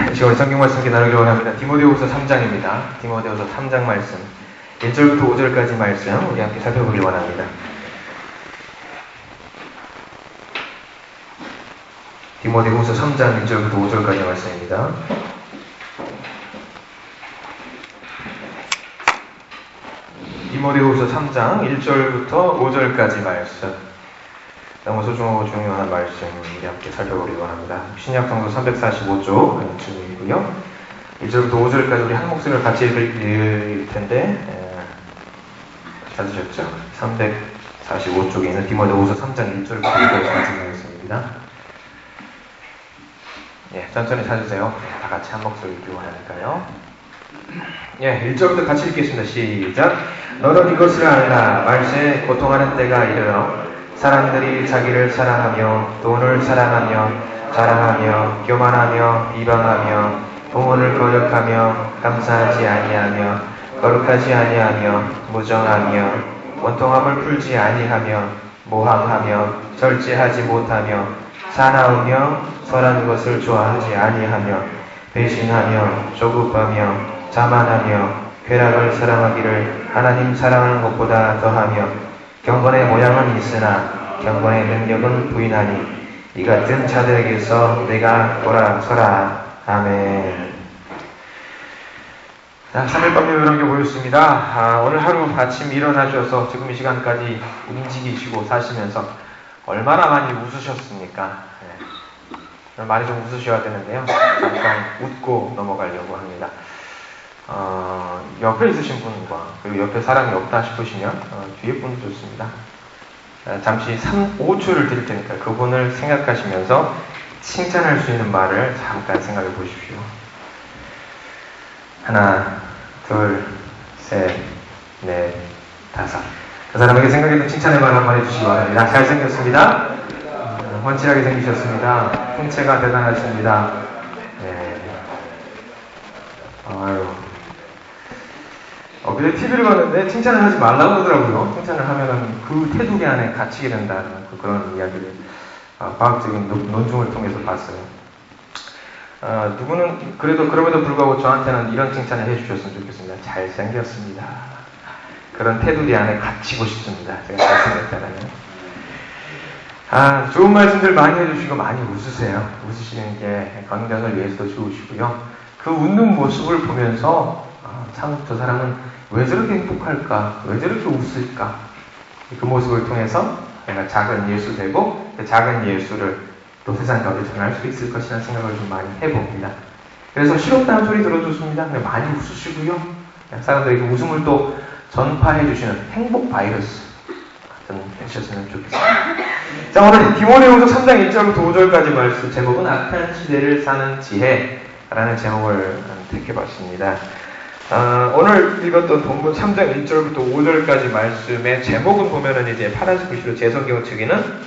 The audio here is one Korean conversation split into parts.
시간 성경 말씀 함께 나누기로 합니다. 디모데후서 3장입니다. 디모데후서 3장 말씀 1절부터 5절까지 말씀 우리 함께 살펴보기 원합니다. 디모데후서 3장 1절부터 5절까지 말씀입니다. 디모데후서 3장 1절부터 5절까지 말씀. 너무 소중하고 중요한 말씀 우리 함께 살펴보기 원합니다. 신약성서 345쪽 중이고요. 1절부터 5절까지 우리 한 목소리를 같이 읽을 텐데 찾으셨죠? 345쪽에 있는 디모데후서 3장 1절부터 5절까지 말씀입니다. 예, 천천히 찾으세요. 다 같이 한 목소리 읽기 원하니까요. 예, 1절부터 같이 읽겠습니다. 시작. 너는 이것을 알라. 말세에 고통하는 때가 이르러 사람들이 자기를 사랑하며 돈을 사랑하며 자랑하며 교만하며 비방하며 봉헌을 거역하며 감사하지 아니하며 거룩하지 아니하며 무정하며 원통함을 풀지 아니하며 모함하며 절제하지 못하며 사나우며 선한 것을 좋아하지 아니하며 배신하며 조급하며 자만하며 쾌락을 사랑하기를 하나님 사랑하는 것보다 더하며 경건의 모양은 있으나 경건의 능력은 부인하니 이 같은 자들에게서 내가 돌아서라. 아멘. 자, 3일 밤 예배라는 게 보였습니다. 오늘 하루 아침 일어나셔서 지금 이 시간까지 움직이시고 사시면서 얼마나 많이 웃으셨습니까? 네. 많이 좀 웃으셔야 되는데요. 잠깐 웃고 넘어가려고 합니다. 옆에 있으신 분과 그리고 옆에 사람이 없다 싶으시면 뒤에 분도 좋습니다. 잠시 5초를 드릴 테니까 그분을 생각하시면서 칭찬할 수 있는 말을 잠깐 생각해 보십시오. 하나, 둘, 셋, 넷, 다섯. 그 사람에게 생각했던 칭찬의 말 한번 해주시기 바랍니다. 잘생겼습니다. 훤칠하게 생기셨습니다. 풍채가 대단하십니다. 네. 아유. 그때 TV를 봤는데 칭찬을 하지 말라고 그러더라고요. 칭찬을 하면은 그 테두리 안에 갇히게 된다는 그런 이야기를 과학적인 논증을 통해서 봤어요. 누구는 그래도 그럼에도 불구하고 저한테는 이런 칭찬을 해주셨으면 좋겠습니다. 잘생겼습니다. 그런 테두리 안에 갇히고 싶습니다. 제가 잘생겼다라는. 좋은 말씀들 많이 해주시고 많이 웃으세요. 웃으시는 게 건강을 위해서도 좋으시고요. 그 웃는 모습을 보면서 참 저 사람은 왜 저렇게 행복할까? 왜 저렇게 웃을까? 그 모습을 통해서 내가 작은 예수 되고 그 작은 예수를 또 세상 가운데 전할 수 있을 것이라는 생각을 좀 많이 해봅니다. 그래서 싫었다는 소리 들어줬습니다. 많이 웃으시고요. 사람들에게 웃음을 또 전파해주시는 행복 바이러스 같은 되셨으면 좋겠습니다. 자, 오늘 디모데후서 3장 1절부터 5절까지 말씀 제목은 악한 시대를 사는 지혜라는 제목을 택해봤습니다. 오늘 읽었던 본문 3장 1절부터 5절까지 말씀의 제목은 보면은 이제 파란색 글씨로 제 성경 측에는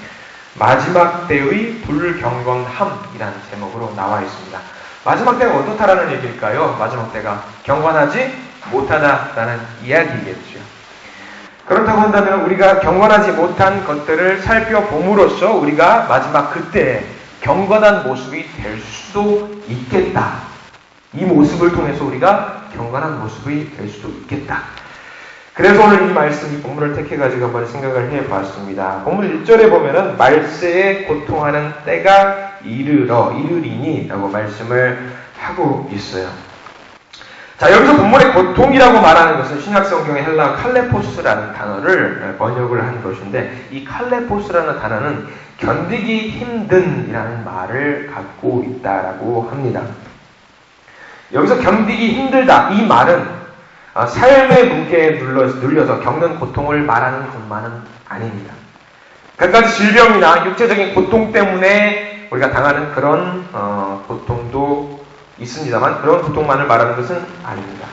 마지막 때의 불경건함이라는 제목으로 나와 있습니다. 마지막 때가 어떻다라는 얘기일까요? 마지막 때가 경건하지 못하다라는 이야기겠죠. 그렇다고 한다면 우리가 경건하지 못한 것들을 살펴봄으로써 우리가 마지막 그때 경건한 모습이 될 수도 있겠다. 이 모습을 통해서 우리가 경건한 모습이 될 수도 있겠다. 그래서 오늘 이 말씀, 이 본문을 택해가지고 한번 생각을 해봤습니다. 본문 1절에 보면은 말세에 고통하는 때가 이르리니 라고 말씀을 하고 있어요. 자, 여기서 본문의 고통이라고 말하는 것은 신약성경의 헬라 칼레포스라는 단어를 번역을 한 것인데 이 칼레포스라는 단어는 견디기 힘든이라는 말을 갖고 있다라고 합니다. 여기서 견디기 힘들다 이 말은 삶의 무게에 눌려서 겪는 고통을 말하는 것만은 아닙니다. 갖가지 질병이나 육체적인 고통 때문에 우리가 당하는 그런 고통도 있습니다만 그런 고통만을 말하는 것은 아닙니다.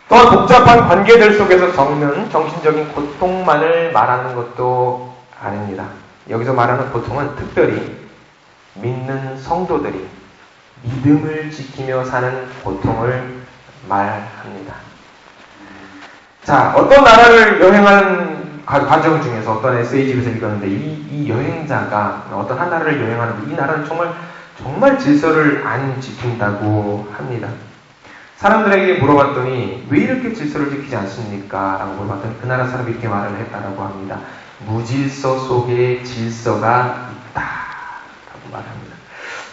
또한 복잡한 관계들 속에서 겪는 정신적인 고통만을 말하는 것도 아닙니다. 여기서 말하는 고통은 특별히 믿는 성도들이 믿음을 지키며 사는 고통을 말합니다. 자, 어떤 나라를 여행하는 과정 중에서 어떤 에세이집에서 읽었는데 이 여행자가 어떤 한 나라를 여행하는데 이 나라는 정말 정말 질서를 안 지킨다고 합니다. 사람들에게 물어봤더니 왜 이렇게 질서를 지키지 않습니까? 라고 물어봤더니 그 나라 사람이 이렇게 말을 했다라고 합니다. 무질서 속에 질서가 있다 라고 말합니다.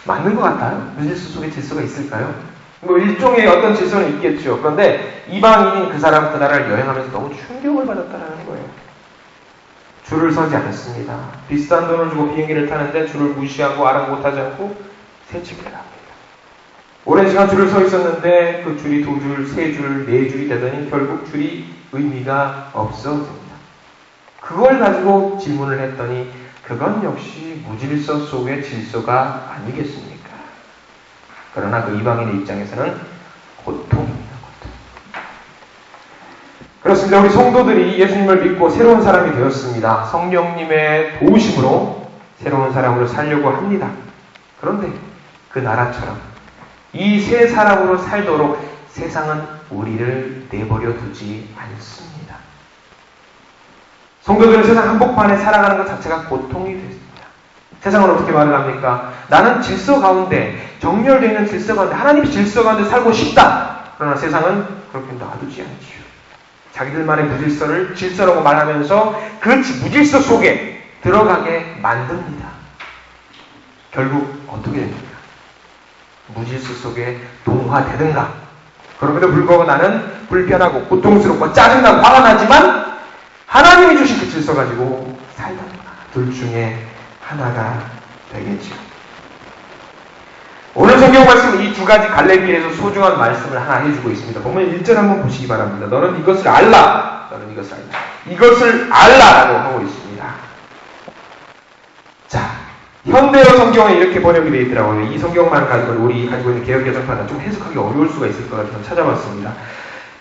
맞는 것 같아요? 무질서 속에 질서가 있을까요? 뭐 일종의 어떤 질서는 있겠죠. 그런데 이방인인 그 사람 그 나라를 여행하면서 너무 충격을 받았다는 거예요. 줄을 서지 않습니다. 비싼 돈을 주고 비행기를 타는데 줄을 무시하고 아랑곳하지 않고 새치기를 합니다. 오랜 시간 줄을 서 있었는데 그 줄이 2줄, 3줄, 4줄이 되더니 결국 줄이 의미가 없어집니다. 그걸 가지고 질문을 했더니 그건 역시 무질서 속의 질서가 아니겠습니까? 그러나 그 이방인의 입장에서는 고통입니다. 고통. 그렇습니다. 우리 성도들이 예수님을 믿고 새로운 사람이 되었습니다. 성령님의 도우심으로 새로운 사람으로 살려고 합니다. 그런데 그 나라처럼 이 새 사람으로 살도록 세상은 우리를 내버려 두지 않습니다. 성도들은 세상 한복판에 살아가는 것 자체가 고통이 됐습니다. 세상은 어떻게 말을 합니까? 나는 질서 가운데, 정렬되어 있는 질서 가운데, 하나님의 질서 가운데 살고 싶다. 그러나 세상은 그렇게 놔두지 않지요. 자기들만의 무질서를 질서라고 말하면서 그 무질서 속에 들어가게 만듭니다. 결국 어떻게 됩니까? 무질서 속에 동화되든가. 그럼에도 불구하고 나는 불편하고 고통스럽고 짜증나고 화가 나지만 하나님이 주신 그 질서 가지고 살던가. 둘 중에 하나가 되겠죠. 오늘 성경 말씀은 이 두 가지 갈래길에서 소중한 말씀을 하나 해주고 있습니다. 보면 1절 한번 보시기 바랍니다. 너는 이것을 알라. 너는 이것을 알라. 이것을 알라라고 하고 있습니다. 자, 현대어 성경에 이렇게 번역이 되어 있더라고요. 이 성경만 가지고 우리 가지고 있는 개역개정판은 좀 해석하기 어려울 수가 있을 것 같아서 찾아봤습니다.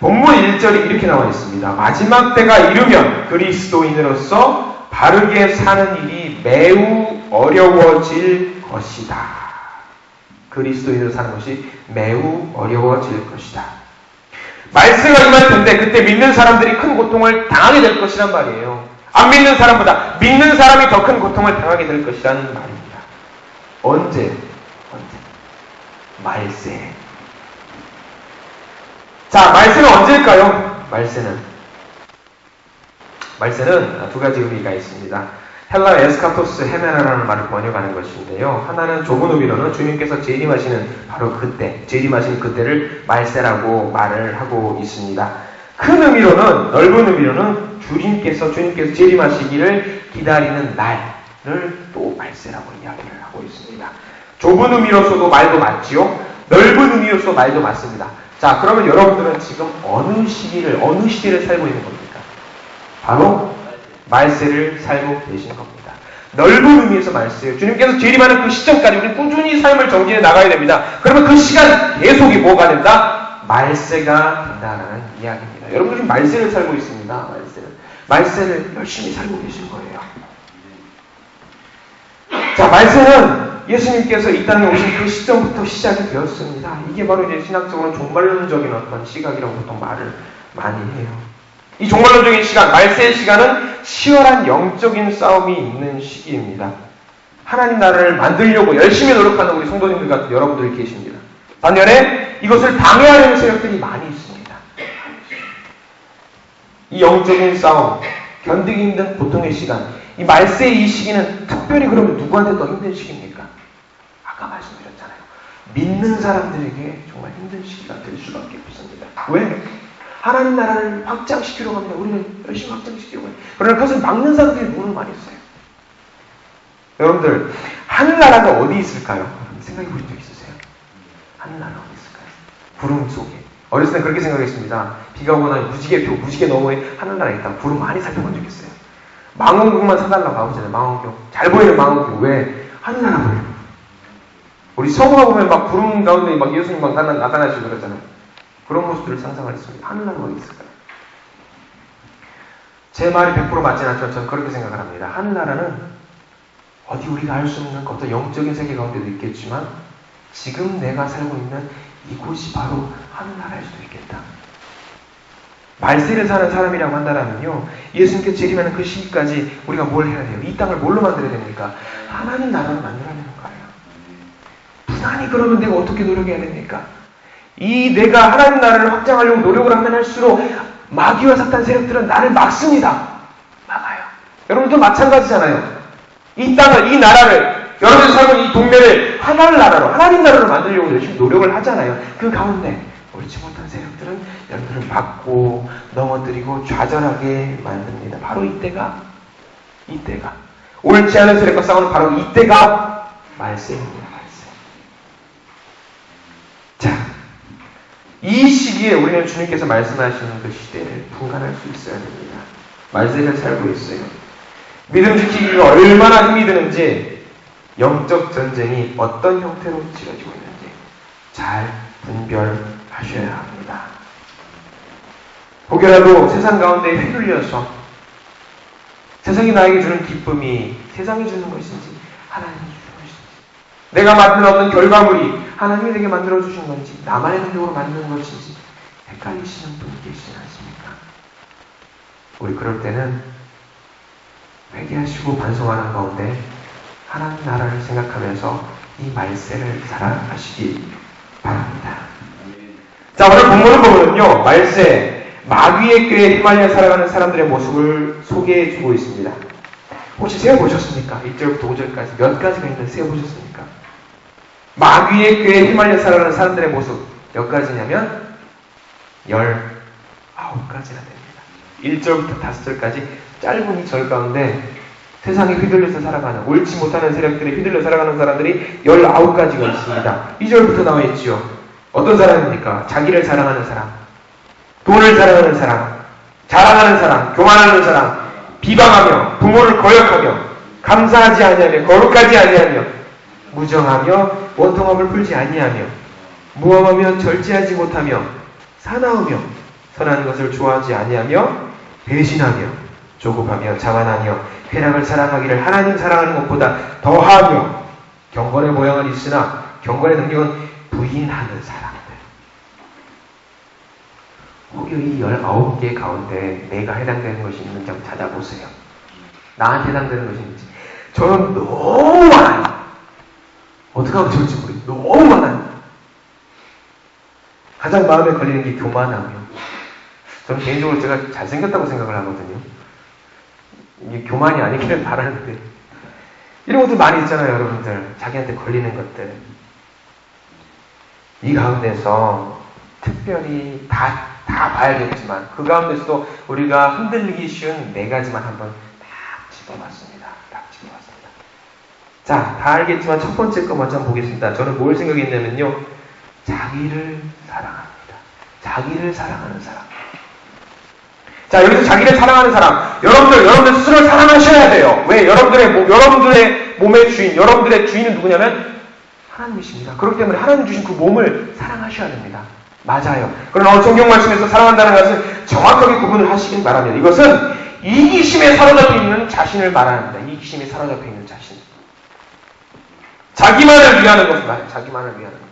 본문 1절이 이렇게 나와 있습니다. 마지막 때가 이르면 그리스도인으로서 바르게 사는 일이 매우 어려워질 것이다. 그리스도인으로 사는 것이 매우 어려워질 것이다. 말세가 임할 텐데 그때 믿는 사람들이 큰 고통을 당하게 될 것이란 말이에요. 안 믿는 사람보다 믿는 사람이 더 큰 고통을 당하게 될 것이라는 말입니다. 언제? 말세. 자, 말세는 언제일까요? 말세는 두 가지 의미가 있습니다. 헬라 에스카토스 헤메라라는 말을 번역하는 것인데요. 하나는 좁은 의미로는 주님께서 재림하시는 바로 그때, 재림하시는 그때를 말세라고 말을 하고 있습니다. 큰 의미로는, 넓은 의미로는 주님께서 재림하시기를 기다리는 날을 또 말세라고 이야기를 하고 있습니다. 좁은 의미로서도 말도 맞지요. 넓은 의미로서 말도 맞습니다. 자, 그러면 여러분들은 지금 어느 시대를 살고 있는 겁니까? 바로 말세를 살고 계신 겁니다. 넓은 의미에서 말세예요. 주님께서 재림하는 그 시점까지 우리 꾸준히 삶을 정진해 나가야 됩니다. 그러면 그 시간 계속이 뭐가 된다? 말세가 된다라는 이야기입니다. 여러분들 지금 말세를 살고 있습니다. 말세를 열심히 살고 계신 거예요. 자, 말세는 예수님께서 이 땅에 오신 그 시점부터 시작이 되었습니다. 이게 바로 이제 신학적으로는 종말론적인 어떤 시각이라고 보통 말을 많이 해요. 이 종말론적인 시간, 말세의 시간은 치열한 영적인 싸움이 있는 시기입니다. 하나님 나라를 만들려고 열심히 노력하는 우리 성도님들 같은 여러분들이 계십니다. 반면에 이것을 방해하려는 세력들이 많이 있습니다. 이 영적인 싸움, 견디기 힘든 고통의 시간, 이 말세의 이 시기는 특별히 그러면 누구한테 더 힘든 시기입니까? 아까 말씀드렸잖아요. 믿는 사람들에게 정말 힘든 시기가 될 수밖에 없습니다. 왜? 하나님 나라를 확장시키려고 합니다. 우리는 열심히 확장시키려고 해요. 그러나 그것을 막는 사람들이 눈을 많이 써요. 여러분들, 하늘나라가 어디 있을까요? 생각해 보신 적 있으세요? 하늘나라 어디 있을까요? 구름 속에. 어렸을 때 그렇게 생각했습니다. 비가 오거나 무지개 너머에 하늘나라에 있다. 구름 많이 살펴본 적 있어요. 망원경만 사달라고 하잖아요. 망원경. 잘 보이는 망원경. 왜? 하늘나라 보여요. 우리 성화 보면 막 구름 가운데 막 예수님 막 나타나시고 그러잖아요. 그런 모습들을 상상하겠습니다. 하늘나라가 어디 있을까요? 제 말이 100% 맞지는 않지만 저는 그렇게 생각을 합니다. 하늘나라는 어디 우리가 알 수 없는 어떤 영적인 세계 가운데도 있겠지만 지금 내가 살고 있는 이곳이 바로 하늘나라일 수도 있겠다. 말세를 사는 사람이라고 한다면요, 예수님께 재림하는 그 시기까지 우리가 뭘 해야 돼요? 이 땅을 뭘로 만들어야 됩니까? 하나님 나라를 만들어야 되는 거예요. 가만히 그러면 내가 어떻게 노력해야 됩니까? 이 내가 하나님 나라를 확장하려고 노력을 하면 할수록 마귀와 사탄 세력들은 나를 막습니다. 막아요. 여러분도 마찬가지잖아요. 이 땅을, 이 나라를, 여러분이 살고 있는 이 동네를 하나님 나라로 만들려고 열심히 노력을 하잖아요. 그 가운데 옳지 못한 세력들은 여러분들을 막고 넘어뜨리고 좌절하게 만듭니다. 바로 이때가 옳지 않은 세력과 싸우는 바로 이때가 말세입니다. 말세. 자, 이 시기에 우리는 주님께서 말씀하시는 그 시대를 분간할 수 있어야 됩니다. 말세를 살고 있어요. 믿음 지키기가 얼마나 힘이 드는지, 영적 전쟁이 어떤 형태로 치러지고 있는지 잘 분별하셔야 합니다. 혹여라도 세상 가운데 휘둘려서 세상이 나에게 주는 기쁨이 세상이 주는 것인지 하나님이 주는 것인지, 내가 만든 어떤 결과물이 하나님이 내게 만들어주신 건지 나만의 능력으로 만드는 것인지 헷갈리시는 분이 계시지 않습니까? 우리 그럴 때는 회개하시고 반성하는 가운데 하나님 나라를 생각하면서 이 말세를 살아가시기 바랍니다. 자, 오늘 본문을 보면요, 말세, 마귀의 꾀에 휘말려 살아가는 사람들의 모습을 소개해주고 있습니다. 혹시 세어보셨습니까? 1절부터 5절까지 몇 가지가 있는데 세어보셨습니까? 마귀의 꾀에 휘말려 살아가는 사람들의 모습 몇 가지냐면 19가지나 됩니다. 1절부터 5절까지 짧은 이 절 가운데 세상에 휘둘려서 살아가는, 옳지 못하는 세력들에 휘둘려 살아가는 사람들이 19가지가 있습니다. 2절부터 나와 있지요. 어떤 사람입니까? 자기를 사랑하는 사람, 돈을 사랑하는 사람, 자랑하는 사람, 교만하는 사람, 비방하며 부모를 거역하며 감사하지 아니하며 거룩하지 아니하며 무정하며 원통함을 풀지 아니하며 무엄하며 절제하지 못하며 사나우며 선한 것을 좋아하지 아니하며 배신하며 조급하며 자만하며 쾌락을 사랑하기를 하나님 사랑하는 것보다 더하며 경건의 모양은 있으나 경건의 능력은 부인하는 사람들. 혹여 이 19개 가운데 내가 해당되는 것이 있는지 한번 찾아보세요. 나한테 해당되는 것이 있는지. 저는 너무 많아요. 어떻게 하면 좋을지 모르겠어요. 너무 많아요. 가장 마음에 걸리는 게 교만하며, 저는 개인적으로 제가 잘생겼다고 생각을 하거든요. 이게 교만이 아니기를 바라는데, 이런 것들 많이 있잖아요, 여러분들. 자기한테 걸리는 것들. 이 가운데서 특별히 다 봐야겠지만, 그 가운데서도 우리가 흔들리기 쉬운 4가지만 한번 딱 집어봤습니다. 자, 다 알겠지만 첫 번째 거 먼저 한번 보겠습니다. 저는 뭘 생각했냐면요, 자기를 사랑합니다. 자기를 사랑하는 사람. 자, 여기서 자기를 사랑하는 사람. 여러분들 스스로를 사랑하셔야 돼요. 왜? 여러분들의 몸의 주인, 여러분들의 주인은 누구냐면 하나님이십니다. 그렇기 때문에 하나님 주신 그 몸을 사랑하셔야 됩니다. 맞아요. 그러나 성경 말씀에서 사랑한다는 것은 정확하게 구분을 하시길 바랍니다. 이것은 이기심에 사로잡혀 있는 자신을 말합니다. 이기심에 사로잡혀 있는 자신. 자기만을 위하는 것입니다. 자기만을 위하는 것.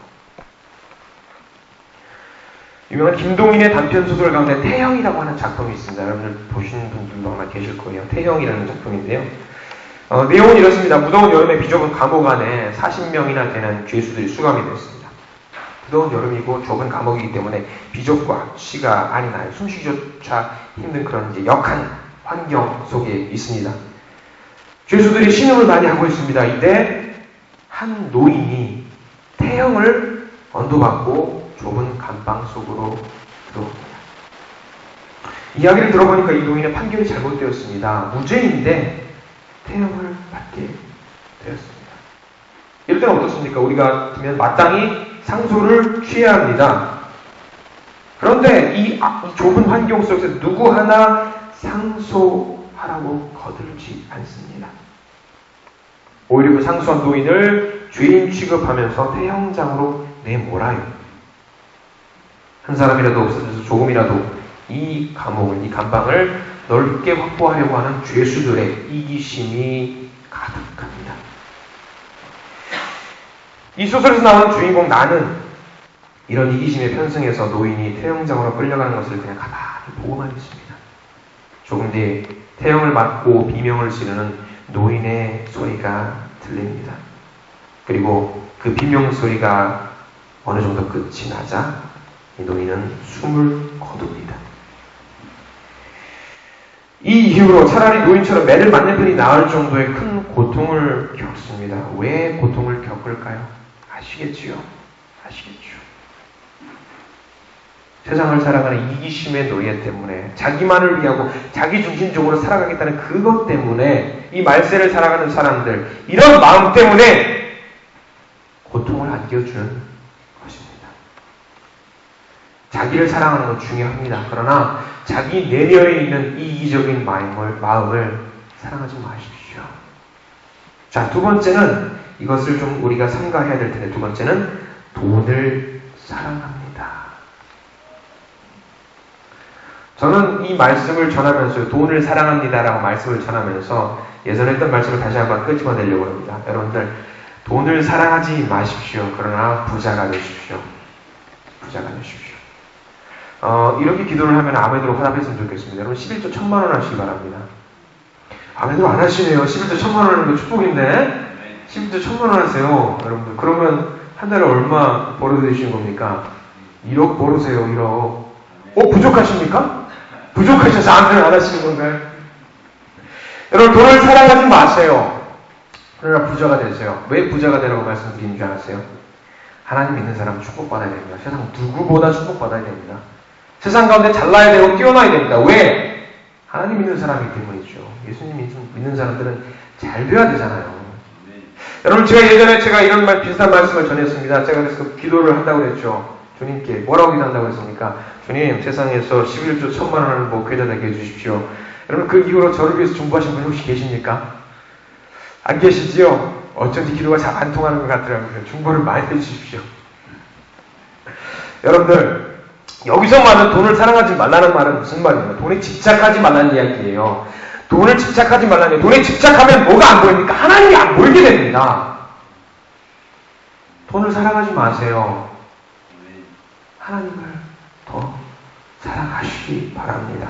유명한 김동인의 단편소설 가운데 태형이라고 하는 작품이 있습니다. 여러분들 보시는 분들도 아마 계실 거예요. 태형이라는 작품인데요. 내용은 이렇습니다. 무더운 여름에 비좁은 감옥 안에 40명이나 되는 죄수들이 수감이 되었습니다. 무더운 여름이고 좁은 감옥이기 때문에 비좁고 악취가 많이 나요. 숨쉬기조차 힘든 그런 이제 역한 환경 속에 있습니다. 죄수들이 신음을 많이 하고 있습니다. 이때 한 노인이 태형을 언도받고 좁은 감방 속으로 들어옵니다. 이야기를 들어보니까 이 노인의 판결이 잘못되었습니다. 무죄인데 태형을 받게 되었습니다. 이럴 때는 어떻습니까? 우리가 같으면 마땅히 상소를 취해야 합니다. 그런데 이 좁은 환경 속에서 누구 하나 상소하라고 거들지 않습니다. 오히려 그 상소한 노인을 죄인 취급하면서 태형장으로 내몰아요. 한 사람이라도 없어져서 조금이라도 이 감옥을, 이 감방을 넓게 확보하려고 하는 죄수들의 이기심이 가득합니다. 이 소설에서 나오는 주인공 나는 이런 이기심에 편승해서 노인이 태형장으로 끌려가는 것을 그냥 가만히 보고만 있습니다. 조금 뒤에 태형을 맞고 비명을 지르는 노인의 소리가 들립니다. 그리고 그 비명소리가 어느 정도 끝이 나자 이 노인은 숨을 거둡니다. 이 이후로 차라리 노인처럼 매를 맞는 편이 나을 정도의 큰 고통을 겪습니다. 왜 고통을 겪을까요? 아시겠지요? 아시겠죠? 세상을 살아가는 이기심의 노예 때문에 자기만을 위하고 자기 중심적으로 살아가겠다는 그것 때문에 이 말세를 살아가는 사람들 이런 마음 때문에 고통을 안겨주는 것입니다. 자기를 사랑하는 건 중요합니다. 그러나 자기 내면에 있는 이기적인 마음을 사랑하지 마십시오. 자, 두 번째는 이것을 좀 우리가 삼가해야 될 텐데 두 번째는 돈을 사랑합니다. 저는 이 말씀을 전하면서 돈을 사랑합니다라고 말씀을 전하면서 예전에 했던 말씀을 다시 한번 끄집어내려고 합니다. 여러분들 돈을 사랑하지 마십시오. 그러나 부자가 되십시오. 부자가 되십시오. 이렇게 기도를 하면 아멘으로 화답했으면 좋겠습니다. 여러분 11조 1000만원 하시기 바랍니다. 아멘으로 안 하시네요. 11조 1000만원 하는 거 축복인데 11조 1000만원 하세요. 여러분들 그러면 한 달에 얼마 벌어들이시는 겁니까? 1억 벌으세요. 1억. 부족하십니까? 부족하셔서 아멘을 안 하시는 건가요? 여러분 돈을 사랑하지 마세요. 그러나 부자가 되세요. 왜 부자가 되라고 말씀드리는 줄 아세요? 하나님 믿는 사람은 축복받아야 됩니다. 세상 누구보다 축복받아야 됩니다. 세상 가운데 잘나야 되고 뛰어나야 됩니다. 왜? 하나님 믿는 사람이기 때문이죠. 예수님 믿는 사람들은 잘 되어야 되잖아요. 여러분 예전에 제가 이런 비슷한 말씀을 전했습니다. 제가 그래서 기도를 한다고 그랬죠. 주님께 뭐라고 기도한다고 했습니까? 주님 세상에서 11조 1000만원을 목회자 되게 해주십시오. 여러분 그 이후로 저를 위해서 중보하신 분이 혹시 계십니까? 안 계시지요? 어쩐지 기도가 잘 안 통하는 것 같더라고요. 중보를 많이 해주십시오. 여러분들 여기서 말하는 돈을 사랑하지 말라는 말은 무슨 말이에요? 돈에 집착하지 말라는 이야기예요. 돈을 집착하지 말라는 돈에 집착하면 뭐가 안 보입니까? 하나님이 안 보이게 됩니다. 돈을 사랑하지 마세요. 하나님을 더 사랑하시기 바랍니다.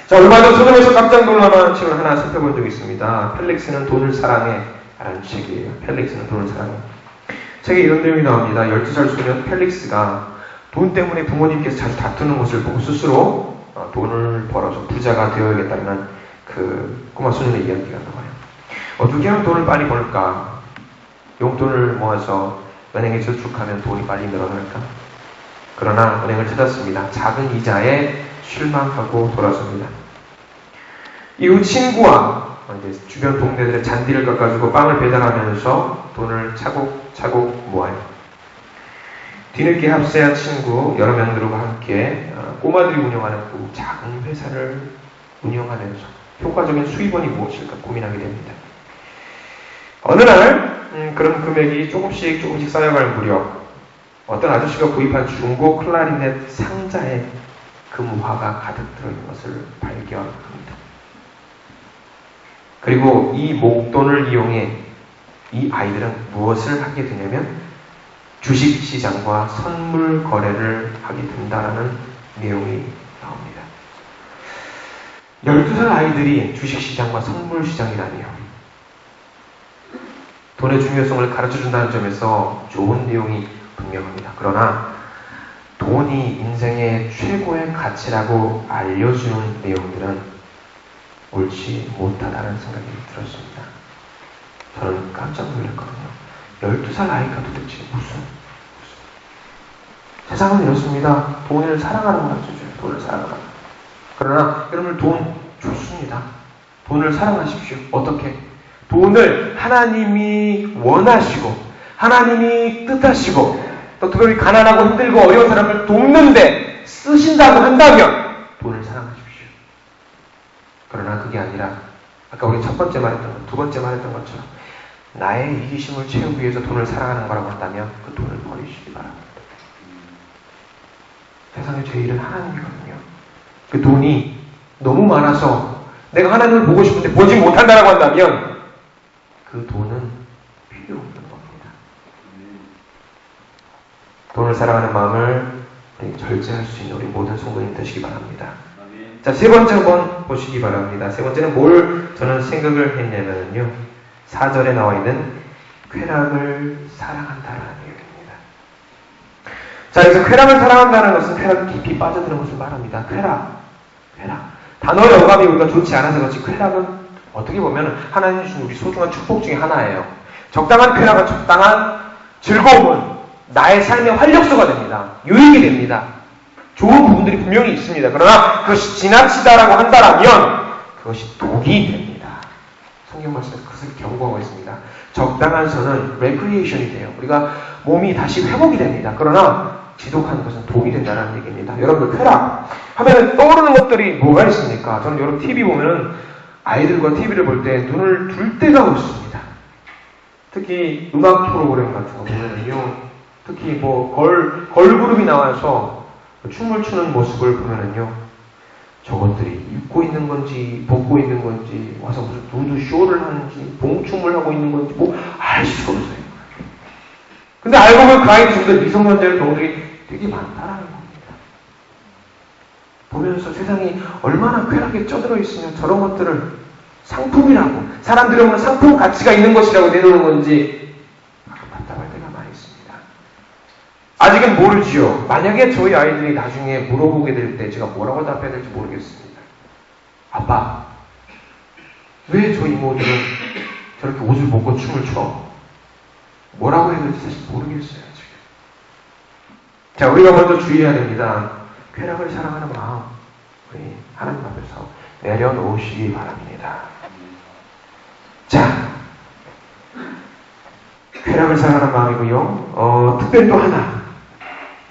자, 얼마 전 서점에서 깜짝 놀랄만한 책을 하나 살펴본 적이 있습니다. 펠릭스는 돈을 사랑해 라는 책이에요. 펠릭스는 돈을 사랑해. 책에 이런 내용이 나옵니다. 12살 소년 펠릭스가 돈 때문에 부모님께서 자주 다투는 것을 보고 스스로 돈을 벌어서 부자가 되어야겠다는 그 꼬마 소년의 이야기가 나와요. 어떻게 하면 돈을 빨리 벌까? 용돈을 모아서 은행에 저축하면 돈이 빨리 늘어날까? 그러나 은행을 찾았습니다. 작은 이자에 실망하고 돌아섭니다. 이후 친구와 이제 주변 동네들의 잔디를 깎아주고 빵을 배달하면서 돈을 차곡차곡 모아요. 뒤늦게 합세한 친구 여러 명들과 함께 꼬마들이 운영하는 그 작은 회사를 운영하면서 효과적인 수입원이 무엇일까 고민하게 됩니다. 어느 날 그런 금액이 조금씩 쌓여갈 무렵 어떤 아저씨가 구입한 중고 클라리넷 상자에 금화가 가득 들어있는 것을 발견합니다. 그리고 이 목돈을 이용해 이 아이들은 무엇을 하게 되냐면 주식시장과 선물 거래를 하게 된다라는 내용이 나옵니다. 12살 아이들이 주식시장과 선물시장이라니요. 돈의 중요성을 가르쳐준다는 점에서 좋은 내용이 분명합니다. 그러나 돈이 인생의 최고의 가치라고 알려주는 내용들은 옳지 못하다는 생각이 들었습니다. 저는 깜짝 놀랐거든요. 12살 아이가 도대체 무슨 세상은 이렇습니다. 돈을 사랑하라고 가르쳐줘요. 돈을 사랑하라. 그러나 여러분 돈 좋습니다. 돈을 사랑하십시오. 어떻게? 돈을 하나님이 원하시고 하나님이 뜻하시고 또 특별히 가난하고 힘들고 어려운 사람을 돕는데 쓰신다고 한다면 돈을 사랑하십시오. 그러나 그게 아니라 아까 우리 첫 번째 말했던 것, 두 번째 말했던 것처럼 나의 이기심을 채우기 위해서 돈을 사랑하는 거라고 한다면 그 돈을 버리시기 바랍니다. 세상의 제일은 하나님이거든요. 그 돈이 너무 많아서 내가 하나님을 보고 싶은데 보지 못한다라고 한다면 그 돈은 필요 없는 겁니다. 돈을 사랑하는 마음을 절제할 수 있는 우리 모든 성도님 되시기 바랍니다. 자, 세 번째 한번 보시기 바랍니다. 세 번째는 뭘 저는 생각을 했냐면요. 4절에 나와 있는 쾌락을 사랑한다라는 얘기입니다. 자, 여기서 쾌락을 사랑한다는 것은 쾌락 깊이 빠져드는 것을 말합니다. 쾌락. 단어의 어감이 우리가 좋지 않아서 그렇지 쾌락은 어떻게 보면 하나님 주신 우리 소중한 축복 중에 하나예요. 적당한 쾌락은 적당한 즐거움은 나의 삶의 활력소가 됩니다. 유익이 됩니다. 좋은 부분들이 분명히 있습니다. 그러나 그것이 지나치다라고 한다면 그것이 독이 됩니다. 성경 말씀에서 그것을 경고하고 있습니다. 적당한 선은 레크리에이션이 돼요. 우리가 몸이 다시 회복이 됩니다. 그러나 지독한 것은 독이 된다는 얘기입니다. 여러분들 쾌락 하면 떠오르는 것들이 뭐가 있습니까? 저는 여러분 TV 보면은 아이들과 TV를 볼 때 눈을 둘 때가 없습니다. 특히 음악 프로그램 같은 거 보면은요, 특히 뭐 걸그룹이 나와서 춤을 추는 모습을 보면은요, 저것들이 입고 있는 건지 벗고 있는 건지 와서 무슨 누드 쇼를 하는지 봉춤을 하고 있는 건지 뭐 알 수가 없어요. 근데 알고 보면 그 아이들 중에 미성년자의 경우들이 되게 많다라는 겁니다. 보면서 세상이 얼마나 쾌락에 쪄들어 있으면 저런 것들을 상품이라고, 사람들이 보면 상품 가치가 있는 것이라고 내놓는 건지 답답할 때가 많이 있습니다. 아직은 모르지요. 만약에 저희 아이들이 나중에 물어보게 될 때 제가 뭐라고 답해야 될지 모르겠습니다. 아빠, 왜 저 이모들은 저렇게 옷을 벗고 춤을 춰? 뭐라고 해야 될지 사실 모르겠어요, 지금. 자, 우리가 먼저 주의해야 됩니다. 쾌락을 사랑하는 마음, 우리 하나님 앞에서 내려놓으시기 바랍니다. 자, 쾌락을 사랑하는 마음이고요. 특별히 또 하나,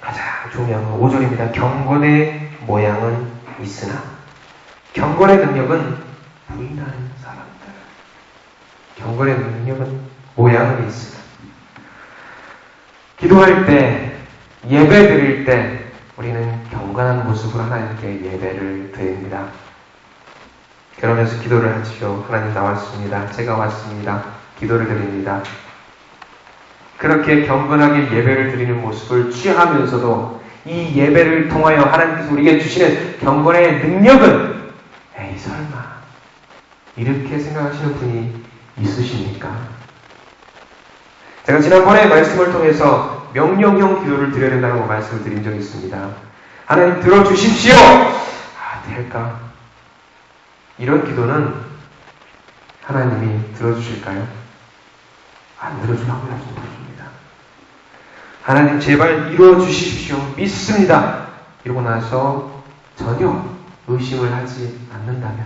가장 중요한 건 5절입니다. 경건의 모양은 있으나, 경건의 능력은 부인하는 사람들. 경건의 능력은 모양은 있으나. 기도할 때, 예배 드릴 때 우리는 경건한 모습으로 하나님께 예배를 드립니다. 그러면서 기도를 하지요. 하나님 나왔습니다. 제가 왔습니다. 기도를 드립니다. 그렇게 경건하게 예배를 드리는 모습을 취하면서도 이 예배를 통하여 하나님께서 우리에게 주시는 경건의 능력은 에이 설마 이렇게 생각하시는 분이 있으십니까? 제가 지난번에 말씀을 통해서 명령형 기도를 드려야 된다는 말씀을 드린 적이 있습니다. 하나님 들어주십시오! 될까? 이런 기도는 하나님이 들어주실까요? 안 들어주라고 말씀드립니다. 하나님 제발 이루어주십시오. 믿습니다. 이러고 나서 전혀 의심을 하지 않는다면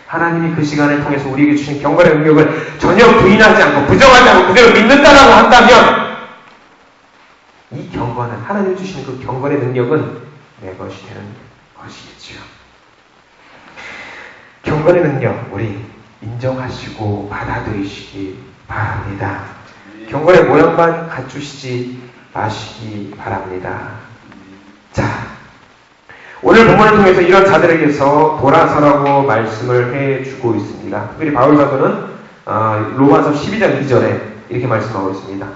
하나님이 그 시간을 통해서 우리에게 주신 경건의 능력을 전혀 부인하지 않고 부정하지 않고 그대로 믿는다라고 한다면 이 경건은 하나님이 주시는 그 경건의 능력은 내 것이 되는 것이겠죠. 경건의 능력 우리 인정하시고 받아들이시기 바랍니다. 경건의 모양만 갖추시지 마시기 바랍니다. 자, 오늘 본문을 통해서 이런 자들에게서 돌아서라고 말씀을 해주고 있습니다. 특별히 바울 사도는 로마서 12장 2절에 이렇게 말씀하고 있습니다.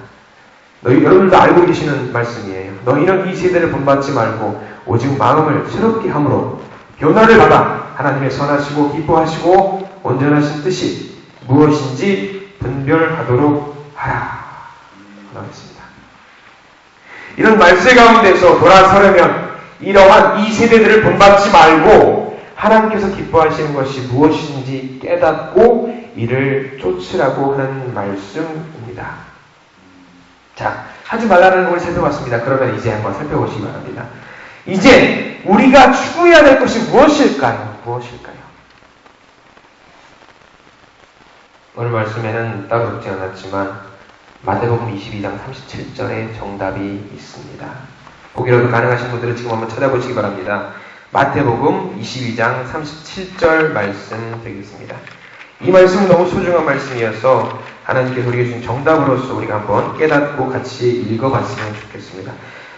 여러분들도 알고 계시는 말씀이에요. 너희는 이 세대를 본받지 말고 오직 마음을 새롭게 함으로 변화를 받아 하나님의 선하시고 기뻐하시고 온전하신 뜻이 무엇인지 분별하도록 하라. 하겠습니다. 이런 말씀 가운데서 돌아서려면 이러한 이 세대들을 본받지 말고 하나님께서 기뻐하시는 것이 무엇인지 깨닫고 이를 쫓으라고 하는 말씀입니다. 자, 하지 말라는 걸 살펴봤습니다. 그러면 이제 한번 살펴보시기 바랍니다. 이제 우리가 추구해야 될 것이 무엇일까요? 오늘 말씀에는 따로 적지 않았지만 마태복음 22장 37절에 정답이 있습니다. 보기라도 가능하신 분들은 지금 한번 찾아보시기 바랍니다. 마태복음 22장 37절 말씀 되겠습니다. 이 말씀은 너무 소중한 말씀이어서 하나님께서 우리에게 주신 정답으로서 우리가 한번 깨닫고 같이 읽어봤으면 좋겠습니다.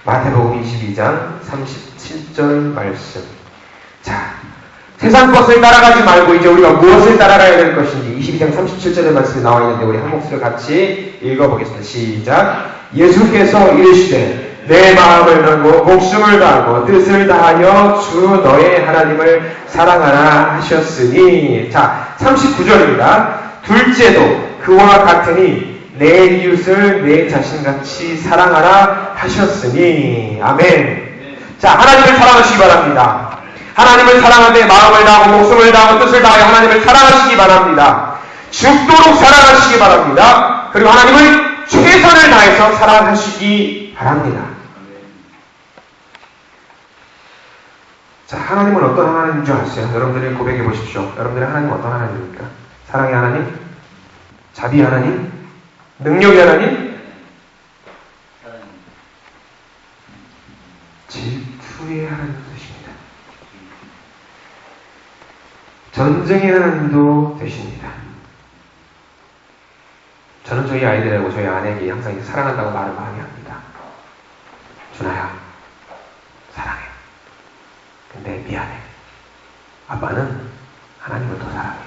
마태복음 22장 37절 말씀. 자, 세상 것을 따라가지 말고 이제 우리가 무엇을 따라가야 될 것인지 22장 37절의 말씀이 나와 있는데 우리 한 목소리로 같이 읽어보겠습니다. 시작. 예수께서 이르시되 내 마음을 다하고 목숨을 다하고 뜻을 다하여 주 너의 하나님을 사랑하라 하셨으니. 자, 39절입니다. 둘째도 그와 같으니 내 이웃을 내 자신같이 사랑하라 하셨으니. 아멘. 자, 하나님을 사랑하시기 바랍니다. 하나님을 사랑하되 마음을 다하고 목숨을 다하고 뜻을 다하여 하나님을 사랑하시기 바랍니다. 죽도록 사랑하시기 바랍니다. 그리고 하나님을 최선을 다해서 사랑하시기 바랍니다. 자, 하나님은 어떤 하나님인 줄 아세요? 여러분들이 고백해 보십시오. 여러분들의 하나님은 어떤 하나님입니까? 사랑의 하나님? 자비의 하나님? 능력의 하나님? 질투의 하나님 되십니다. 전쟁의 하나님도 되십니다. 저는 저희 아이들하고 저희 아내에게 항상 사랑한다고 말을 많이 합니다. 준아야, 사랑해. 근데 미안해. 아빠는 하나님을 더 사랑해.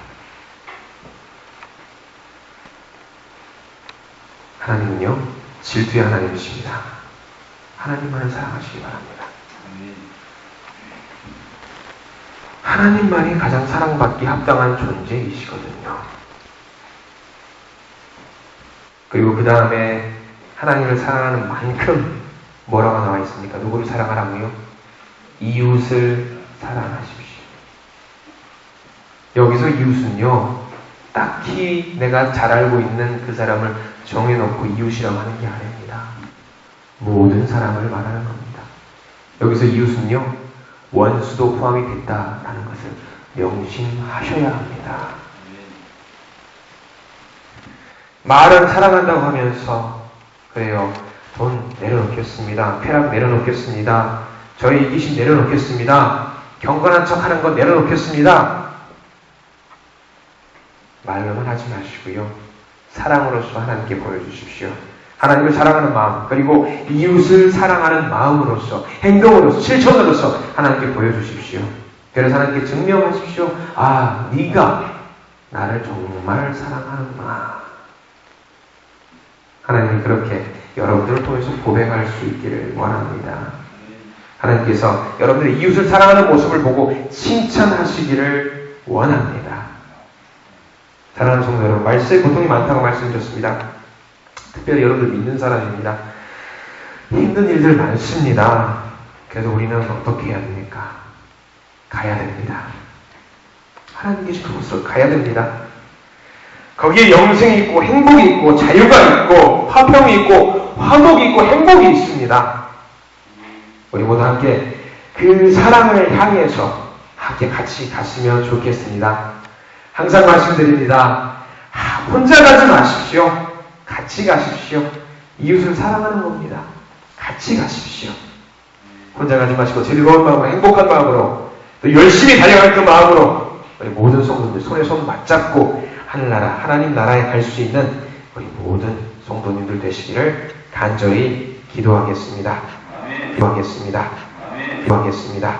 하나님은요, 질투의 하나님이십니다. 하나님만을 사랑하시기 바랍니다. 하나님만이 가장 사랑받기 합당한 존재이시거든요. 그리고 그 다음에 하나님을 사랑하는 만큼 뭐라고 나와 있습니까? 누구를 사랑하라고요? 이웃을 사랑하십시오. 여기서 이웃은요, 딱히 내가 잘 알고 있는 그 사람을 정해놓고 이웃이라고 하는 게 아닙니다. 모든 사람을 말하는 겁니다. 여기서 이웃은요, 원수도 포함이 됐다라는 것을 명심하셔야 합니다. 말은 사랑한다고 하면서, 그래요, 돈 내려놓겠습니다. 쾌락 내려놓겠습니다. 저희 이기심 내려놓겠습니다. 경건한 척 하는 거 내려놓겠습니다. 말로만 하지 마시고요. 사랑으로서 하나님께 보여주십시오. 하나님을 사랑하는 마음, 그리고 이웃을 사랑하는 마음으로서, 행동으로서, 실천으로서 하나님께 보여주십시오. 그래서 하나님께 증명하십시오. 아, 네가 나를 정말 사랑하는구나. 하나님이 그렇게 여러분들을 통해서 고백할 수 있기를 원합니다. 하나님께서 여러분들의 이웃을 사랑하는 모습을 보고 칭찬하시기를 원합니다. 사랑하는 성도 여러분, 말씀에 고통이 많다고 말씀드렸습니다. 특별히 여러분들 믿는 사람입니다. 힘든 일들 많습니다. 그래서 우리는 어떻게 해야 됩니까? 가야 됩니다. 하나님 계신 그곳으로 가야 됩니다. 거기에 영생이 있고 행복이 있고 자유가 있고 화평이 있고 화목이 있고 행복이 있습니다. 우리 모두 함께 그 사랑을 향해서 함께 같이 갔으면 좋겠습니다. 항상 말씀드립니다. 혼자 가지 마십시오. 같이 가십시오. 이웃을 사랑하는 겁니다. 같이 가십시오. 혼자 가지 마시고 즐거운 마음으로, 행복한 마음으로, 또 열심히 달려갈 그 마음으로 우리 모든 성도들 손에 손 맞잡고 하늘나라, 하나님 나라에 갈 수 있는 우리 모든 성도님들 되시기를 간절히 기도하겠습니다. 기도하겠습니다. 기도하겠습니다.